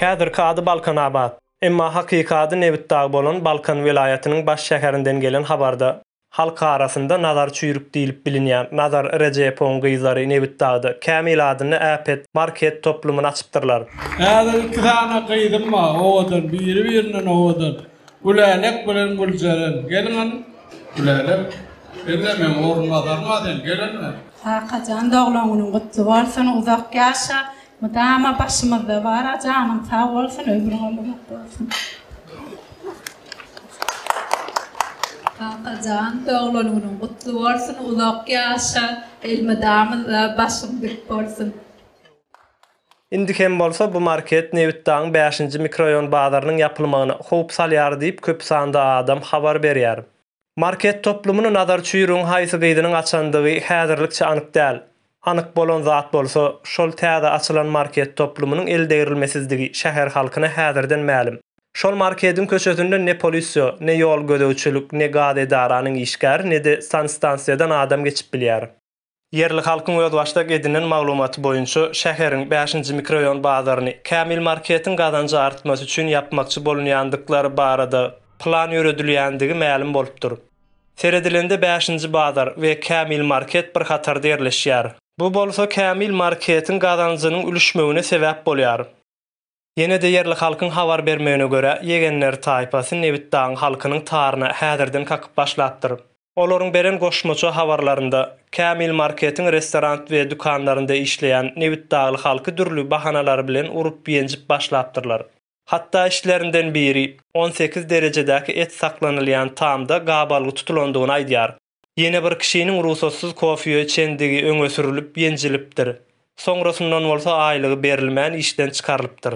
Häzirki ady Balkanabad. Emma hakykady Nebitdag bolan Balkan welaýatynyň baş şäherinden gelen habarda halk arasynda Nazar Çüýrük diýilip bilinýän Nazar Rejepoň gyzlary Nebitdagda Kämil adyny äpet market toplumyny açypdyrlar. Häzir iki tane gyzdym ma, owadan biri-birinden owadan. Gulälek bilen Gülzeren gelin, gulälek. Elde men orunmadan gelenler. Hakan doglagynyň gutly bolsun, uzak ýaşa. Mudama başymyzda bara canım sağ bolsun, ömrüň bolsun. Hakan doglagynyň gutly bolsun, uzak ýaşa. Elmedamyzda başymyz bolsun. Indi hem bolsa bu market Nebitdagyň 5-nji mikroraýon bazarynyň ýapylmagyny howp salýar diýip köp sanda adam habar berýär. Market toplumyny Nazar Çüýrüň haýsy gyzynyň açandygy häzirlikçe anyk däl. Anyk bolan zat bolsa, şol täze açylan market toplumynyň eldegirilmesizligi şäher halkyna häzirden ma'lum. Şol marketiň köşesinde ne polisiýa, ne ýol gödäwçilik, ne gaz edaranyň işgäri, ne de sanstansiýadan adam geçip bilýär. Yerli halkyň öz başda edinen maglumaty boýunça şäheriň 5-nji mikroraýon bazaryny Kämil marketiň gazanjy artmasy üçin ýapmakçy bolunýandyklary barada plan ýöredilýändigi ma'lum bolupdyr. Seredilende 5-nji bazar we Kämil market bir hatarda ýerleşýär. Bu bolsa Kämil marketiň gazanjynyň ülüşmegine sebäp bolýar. Ýene de yerli halkyň habar bermegine görä, ýegenler taýpasy Nebitdagyň halkynyň taryna häzirden kakyp başlapdyr. Olaryň beren goşmaçy habarlarynda Kämil marketiň restoran we dükanlarynda işleýän Nebitdagly halky dürli bahanalar bilen urup ýenjip başlapdyrlar. Hatta işlerinden biri 18 derejedäki et saklanylýan tamda gabalgy tutulandygyny aýdýar. Ýene bir kişiniň ruhsatsız kofiýe içendigi öňe sürülip ýenjilipdir. Soňrasyndan bolsa aýlygy berilmän işden çykarylypdyr.